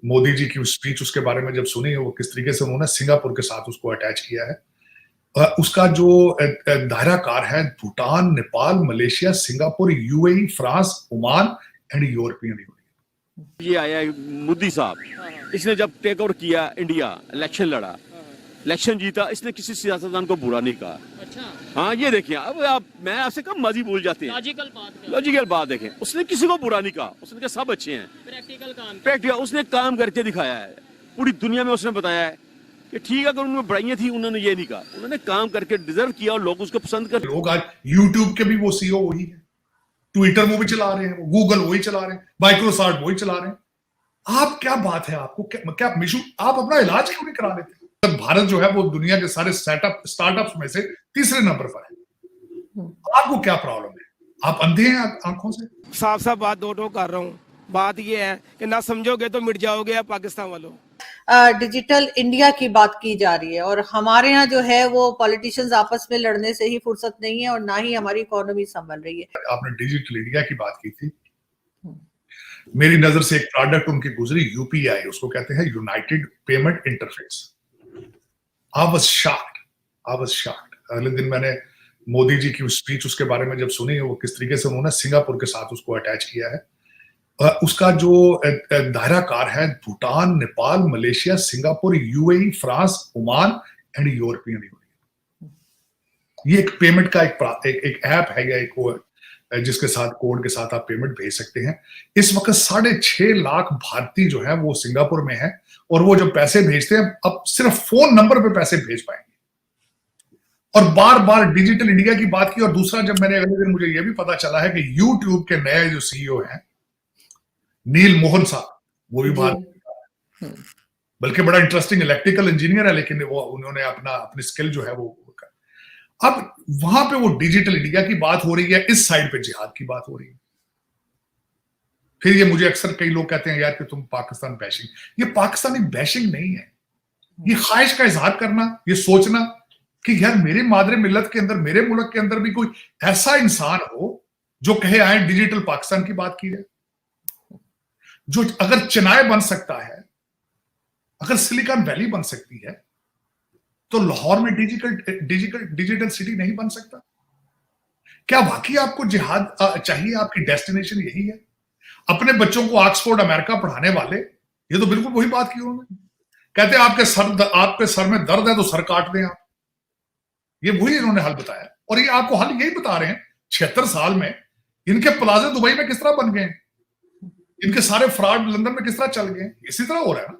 मोदी जी की स्पीच उसके बारे में जब सुनी, वो किस तरीके से उन्होंने सिंगापुर के साथ उसको अटैच किया है। उसका जो दायरा कार है Bhutan, Nepal, Malaysia, Singapore, UAE, France, Oman and European union. ये आया है मोदी साहब, इसने जब टेक ओवर किया इंडिया, इलेक्शन लड़ा, इलेक्शन जीता, इसने किसी सियासतदान को बुरा नहीं कहा। अच्छा, हाँ ये देखिए, अब आप मैं आपसे कब माजी भूल जाते हैं। लॉजिकल बात देखें, उसने किसी को बुरा नहीं कहा, उसने कहा सब अच्छे हैं। प्रैक्टिकल उसने काम करके दिखाया है, पूरी दुनिया में उसने बताया है कि ठीक है, अगर उनमें बुराइयां थी उन्होंने ये नहीं कहा, उन्होंने काम करके डिजर्व किया और लोग उसको पसंद कर। लोग आज यूट्यूब के भी वो सीईओ वही है, ट्विटर वो भी चला रहे हैं, गूगल वही चला रहे हैं, माइक्रोसॉफ्ट वही चला रहे हैं। आप क्या बात है, आपको क्या मिशू, आप अपना इलाज क्यों नहीं करा लेते? भारत जो है वो दुनिया के सारे स्टार्टअप्स में से तीसरे नंबर पर है। आपको क्या प्रॉब्लम है? आप अंधे हैं आंखों से? साफ साफ बात दो कर रहा हूँ। बात ये है कि ना समझोगे तो मिट जाओगे आप पाकिस्तान वालों। डिजिटल इंडिया की बात की जा रही है और हमारे यहाँ जो है वो पॉलिटिशियंस आपस में लड़ने से ही फुर्सत नहीं है और ना ही हमारी इकोनॉमी संभल रही है। आपने डिजिटल इंडिया की बात की थी, मेरी नजर से एक प्रोडक्ट उनकी गुजरी, यूपीआई, उसको कहते हैं United payment interface. I was shocked. अगले दिन मैंने मोदी जी की स्पीच उसके बारे में जब सुनी, वो किस तरीके से उन्होंने सिंगापुर के साथ उसको अटैच किया है। उसका जो दायरा कार है Bhutan, Nepal, Malaysia, Singapore, UAE, France, Oman and European union. ये एक पेमेंट का एक ऐप है या एक जिसके साथ कोड के साथ आप पेमेंट भेज सकते हैं। इस वक्त 6.5 लाख भारतीय जो है वो सिंगापुर में है और वो जब पैसे भेजते हैं अब सिर्फ फोन नंबर पे पैसे भेज पाएंगे। और बार बार डिजिटल इंडिया की बात की। और दूसरा, जब मैंने अगले दिन मुझे ये भी पता चला है कि यूट्यूब के नए जो सीईओ हैं नील मोहन साहब, वो भी भारत, बल्कि बड़ा इंटरेस्टिंग इलेक्ट्रिकल इंजीनियर है, लेकिन वो उन्होंने अपनी स्किल जो है वो अब वहां पे वो डिजिटल इंडिया की बात हो रही है, इस साइड पे जिहाद की बात हो रही है। फिर ये मुझे अक्सर कई लोग कहते हैं यार कि तुम पाकिस्तान बैशिंग, ये पाकिस्तानी बैशिंग नहीं है, ये ख्वाहिश का इजहार करना, ये सोचना कि यार मेरे मादरे मिल्लत के अंदर, मेरे मुल्क के अंदर भी कोई ऐसा इंसान हो जो कहे आए डिजिटल पाकिस्तान की बात की जाए। जो अगर चेन्नई बन सकता है, अगर सिलिकॉन वैली बन सकती है, तो लाहौर में डिजिटल सिटी नहीं बन सकता? क्या वाकई आपको जिहाद चाहिए? आपकी डेस्टिनेशन यही है? अपने बच्चों को ऑक्सफोर्ड अमेरिका पढ़ाने वाले ये तो बिल्कुल वही बात की उन्होंने, कहते हैं आपके सर में दर्द है तो सर काट दें आप। ये वही इन्होंने हल बताया और ये आपको हल यही बता रहे हैं। 76 साल में इनके प्लाजे दुबई में किस तरह बन गए, इनके सारे फ्रॉड लंदन में किस तरह चल गए, इसी तरह हो रहा है ना।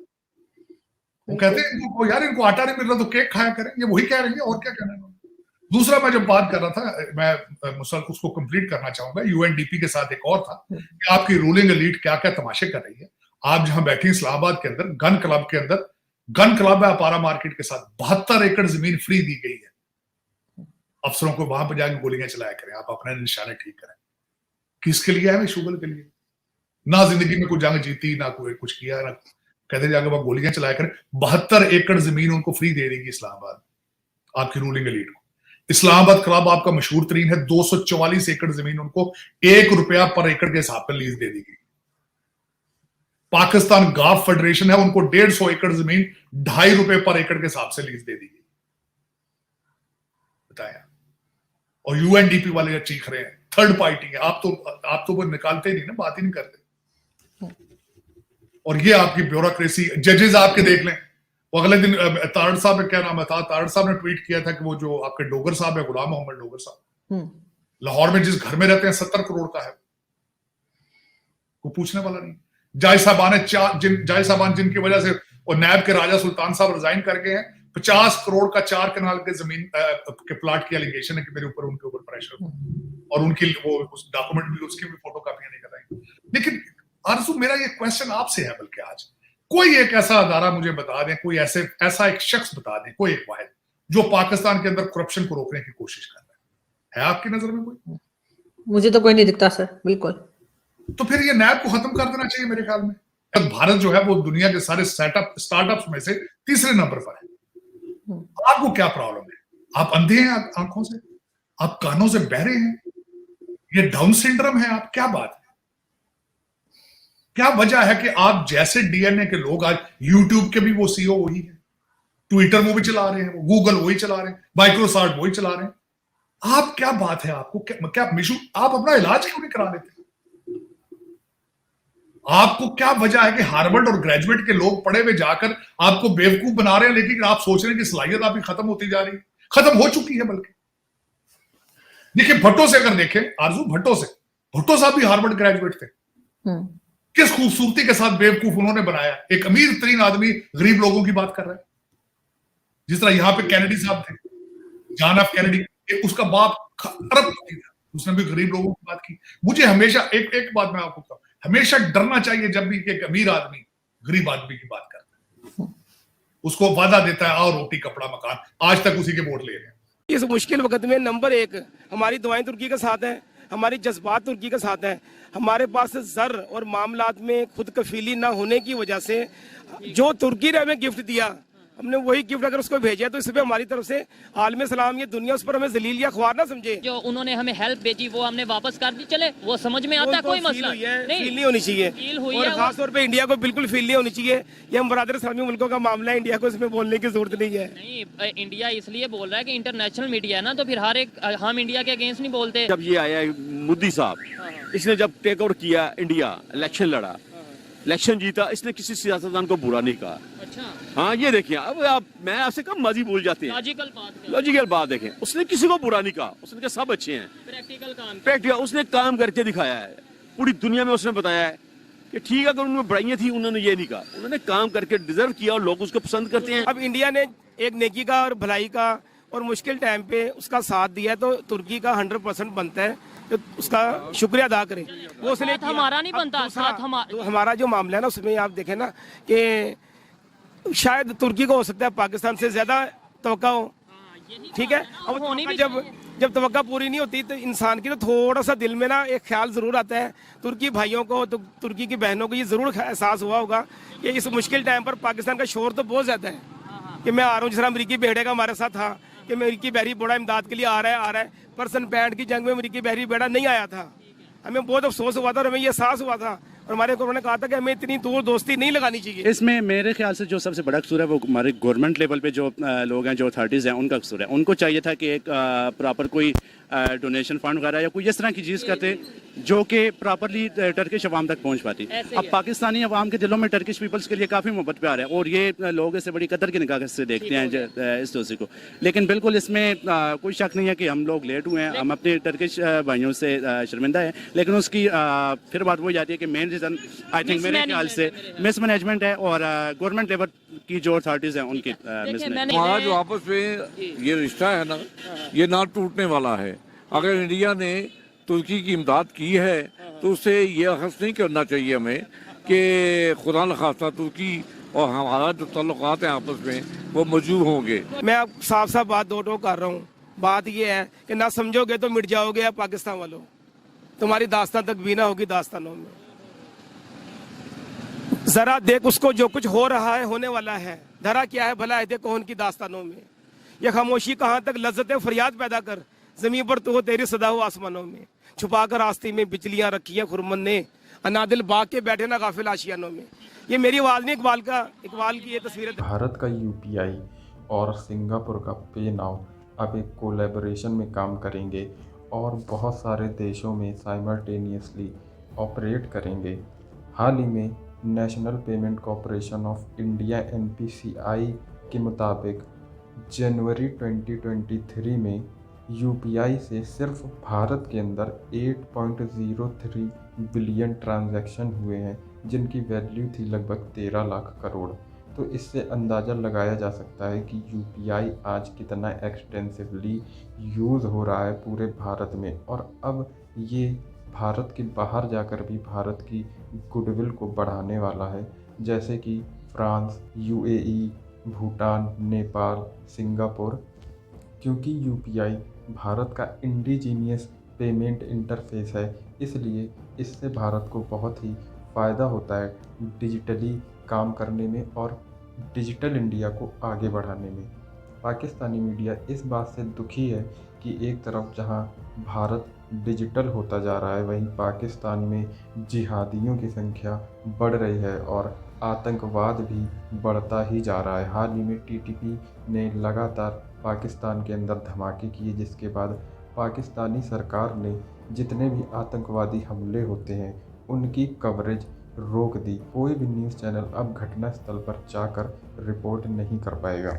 वो कहते हैं इनको यार इनको आटा नहीं मिल रहा तो केक खाया करें, ये वही कह रहे हैं और क्या कहना है। दूसरा, मैं जब बात कर रहा था, मैं उसको कंप्लीट करना चाहूंगा, यूएनडीपी के साथ एक और था कि आपकी रूलिंग एलीट क्या क्या तमाशे कर रही है। आप जहां बैठे इस्लामाबाद के अंदर गन क्लब के अंदर, गन क्लब है अपारा मार्केट के साथ, 72 एकड़ जमीन फ्री दी गई है। अफसरों को वहां पर जाकर गोलियां चलाया करें, आप अपने निशाने ठीक करें। किसके लिए है? शुगर के लिए। ना जिंदगी में कोई जंग जीती, ना कोई कुछ किया, ना कहते जाके वहां गोलियां चलाया करें। 72 एकड़ जमीन उनको फ्री दे देगी इस्लामाबाद, आपकी रूलिंग एलीट को। इस्लामाबाद क्लब आपका मशहूर तरीन है, 244 एकड़ जमीन उनको ₹1 पर एकड़ के हिसाब पर लीज दे दी गई। पाकिस्तान गाफ फेडरेशन है, उनको 150 एकड़ जमीन ₹2.5 पर एकड़ के हिसाब से लीज दे दी गई। बताया। और यूएनडीपी वाले चीख रहे हैं थर्ड पार्टी है। आप तो वो निकालते नहीं ना, बात ही नहीं करते। और ये आपकी ब्यूरोक्रेसी, जजेस आपके देख लें, वो अगले दिन तारड़ साहब, क्या नाम है था, तारड़ साहब ने ट्वीट किया था कि वो जो आपके डोगर साहब है, गुलाम मोहम्मद डोगर साहब, लाहौर में जिस घर में रहते हैं 70 करोड़ का है, कोई पूछने वाला नहीं। जायज साहबान जिनकी वजह से और नैब के राजा सुल्तान साहब रिजाइन कर गए हैं, 50 करोड़ का 4 कनाल के जमीन के प्लाट की एलिगेशन है कि मेरे ऊपर उनके ऊपर प्रेशर, और उनकी वो उस डॉक्यूमेंट भी, उसकी भी फोटो कापियां नहीं कराई। लेकिन आरज़ू, मेरा ये क्वेश्चन आपसे है, बल्कि आज कोई एक ऐसा अदारा मुझे बता दें, कोई ऐसा एक शख्स बता दें, कोई एक वाहिद जो पाकिस्तान के अंदर करप्शन को रोकने की कोशिश कर रहा है आपकी नजर में कोई? मुझे तो कोई नहीं दिखता सर, बिल्कुल। तो फिर ये नैब को खत्म कर देना चाहिए मेरे ख्याल में। भारत जो है वो दुनिया के सारे स्टार्टअप्स में से तीसरे नंबर पर है। आपको क्या प्रॉब्लम है? आप अंधे हैं आंखों से? आप कानों से बहरे हैं? ये डाउन सिंड्रोम है? आप क्या बात है? क्या वजह है कि आप जैसे डीएनए के लोग आज यूट्यूब के भी वो सीईओ वही है, ट्विटर वो भी चला रहे हैं, गूगल वही चला रहे हैं, माइक्रोसॉफ्ट वही चला रहे हैं। आप क्या बात है, आपको क्या मिशू, आप अपना इलाज क्यों नहीं करा लेते? आपको क्या वजह है कि हार्वर्ड और ग्रेजुएट के लोग पढ़े हुए जाकर आपको बेवकूफ बना रहे हैं, लेकिन आप सोच रहे हैं कि सलाहियत आपकी खत्म होती जा रही है? खत्म हो चुकी है। बल्कि देखिए, भट्टो से अगर देखें, आरजू भट्टो साहब भी हार्वर्ड ग्रेजुएट थे। किस खूबसूरती के साथ बेवकूफ उन्होंने बनाया। एक अमीर तरीन आदमी गरीब लोगों की बात कर रहा है, जिस तरह यहां पे कैनेडी साहब थे, जॉन एफ कैनेडी, उसका बाप अरबपति था, उसने भी गरीब लोगों की बात की। मुझे हमेशा एक बात मैं आपको कहूं, हमेशा डरना चाहिए जब भी एक अमीर आदमी गरीब आदमी की बात करता है, उसको वादा देता है आओ रोटी कपड़ा मकान, आज तक उसी के वोट ले रहे हैं। इस मुश्किल वक्त में नंबर 1 हमारी दुआएं तुर्की के साथ हैं, हमारी जज्बात तुर्की के साथ हैं। हमारे पास जर और मामलात में खुद कफीली ना होने की वजह से जो तुर्की ने हमें गिफ्ट दिया, हमने वही गिफ्ट अगर उसको भेजा तो इस पे हमारी तरफ से आलम सलाम, ये दुनिया उस पर हमें जलील या ख्वार ना समझे। जो उन्होंने हमें हेल्प भेजी वो हमने वापस कर दी, चले वो समझ में आता है, कोई मसला नहीं, फील नहीं होनी चाहिए। फील हुई और है, खास तौर पे इंडिया को बिल्कुल फील नहीं होनी चाहिए। ये हम बरादर इस्लामी मुल्कों का मामला है, इंडिया को इसमें बोलने की जरूरत नहीं है। नहीं, इंडिया इसलिए बोल रहा है कि इंटरनेशनल मीडिया है ना, तो फिर हर एक हम इंडिया के अगेंस्ट नहीं बोलते। जब ये आया मोदी साहब, इसने जब टेक ओवर किया इंडिया, इलेक्शन लड़ा, इलेक्शन जीता, इसने किसी सियासतदान को बुरा नहीं कहा। अच्छा, हाँ ये देखिए, अब मैं आपसे कम माजी भूल जाते हैं। लॉजिकल बात देखें, उसने किसी को बुरा नहीं कहा, उसने कहा सब अच्छे हैं। प्रैक्टिकल उसने काम करके दिखाया है, पूरी दुनिया में उसने बताया है कि ठीक है, अगर उन्होंने बुराइयां थी उन्होंने ये नहीं कहा, उन्होंने काम करके डिजर्व किया और लोग उसको पसंद करते हैं। अब इंडिया ने एक नेकी का और भलाई का और मुश्किल टाइम पे उसका साथ दिया, तो तुर्की का 100% बनता है तो उसका शुक्रिया अदा करें। वो उसने हमारा नहीं बनता, साथ हमारा जो मामला है ना, उसमें आप देखें ना कि शायद तुर्की को हो सकता है पाकिस्तान से ज्यादा तवक्का हो, ठीक है। अब जब तवक्का पूरी नहीं होती तो इंसान की तो थोड़ा सा दिल में ना एक ख्याल जरूर आता है। तुर्की भाइयों को, तो तुर्की की बहनों को ये जरूर एहसास हुआ होगा कि इस मुश्किल टाइम पर पाकिस्तान का शोर तो बहुत ज्यादा है कि मैं आ रहा हूँ। जिस तरह अमरीकी बेड़े का हमारे साथ था कि अमरीकी बहरी बड़ा इमदाद के लिए आ रहा है। पर्सन 65 की जंग में अमरीकी बहरी बेड़ा नहीं आया था, हमें बहुत अफसोस हुआ था और हमें ये एहसास हुआ था, और हमारे गवर्नर ने कहा था कि हमें इतनी दूर दोस्ती नहीं लगानी चाहिए। इसमें मेरे ख्याल से जो सबसे बड़ा कसूर है वो हमारे गवर्नमेंट लेवल पे जो लोग हैं, जो अथॉरिटीज़ हैं, उनका कसूर है। उनको चाहिए था कि एक प्रॉपर कोई डोनेशन फंड वगैरह या कोई इस तरह की चीज़ करते जो कि प्रॉपरली टर्किश अवाम तक पहुंच पाती। अब पाकिस्तानी अवाम के दिलों में टर्किश पीपल्स के लिए काफ़ी मोहब्बत प्यार है और ये लोग इससे बड़ी कदर की निगाह से देखते हैं इस दोस्ती को। लेकिन बिल्कुल इसमें कोई शक नहीं है कि हम लोग लेट हुए हैं, हम अपने टर्किश भाइयों से शर्मिंदा है। लेकिन उसकी फिर बात वही जाती है कि मेन रीज़न आई थिंक मेरे ख्याल से मिसमैनेजमेंट है और गवर्नमेंट लेवल की जो अथॉरिटीज़ हैं उनकी हमारा जो आपस में ये रिश्ता है ना, ये ना टूटने वाला है। अगर इंडिया ने तुर्की की इमदाद की है तो उससे ये अखज़ नहीं करना चाहिए हमें कि खुदा न खास्ता तुर्की और हमारा जो ताल्लुकात हैं आपस में वो मौजूद होंगे। मैं अब साफ साफ बात दो कर रहा हूँ। बात ये है कि ना समझोगे तो मिट जाओगे या पाकिस्तान वालों, तुम्हारी दास्तान तक भी ना होगी दास्तानों में। जरा देख उसको, जो कुछ हो रहा है होने वाला है, धरा क्या है भला है देखो उनकी दास्तानों में। ये खामोशी कहाँ तक लज्जत फरियाद पैदा कर, जमीन पर तो हो तेरी सदा हो आसमानों में। छुपा कर आस्ती में बिजलियां रखी हैं खुरमन ने, अनादिल बाग के बैठे ना गाफिल आशियानों में। ये मेरी आवाज नहीं, इकबाल की ये तस्वीरें। भारत का यूपीआई और सिंगापुर का पे नाउ अब एक कोलैबोरेशन में काम करेंगे और बहुत सारे देशों में साइमल्टेनियसली ऑपरेट करेंगे। हाल ही में national payment corporation of India NPCI के मुताबिक जनवरी 2023 में यूपीआई से सिर्फ भारत के अंदर 8.03 बिलियन ट्रांजैक्शन हुए हैं, जिनकी वैल्यू थी लगभग 13 लाख करोड़। तो इससे अंदाज़ा लगाया जा सकता है कि यूपीआई आज कितना एक्सटेंसिवली यूज़ हो रहा है पूरे भारत में, और अब ये भारत के बाहर जाकर भी भारत की गुडविल को बढ़ाने वाला है, जैसे कि France, UAE, Bhutan, Nepal, Singapore. क्योंकि यूपीआई भारत का इंडिजीनियस पेमेंट इंटरफेस है, इसलिए इससे भारत को बहुत ही फ़ायदा होता है डिजिटली काम करने में और डिजिटल इंडिया को आगे बढ़ाने में। पाकिस्तानी मीडिया इस बात से दुखी है कि एक तरफ जहां भारत डिजिटल होता जा रहा है, वहीं पाकिस्तान में जिहादियों की संख्या बढ़ रही है और आतंकवाद भी बढ़ता ही जा रहा है। हाल ही में टीटीपी ने लगातार पाकिस्तान के अंदर धमाके किए, जिसके बाद पाकिस्तानी सरकार ने जितने भी आतंकवादी हमले होते हैं उनकी कवरेज रोक दी। कोई भी न्यूज़ चैनल अब घटनास्थल पर जाकर रिपोर्ट नहीं कर पाएगा।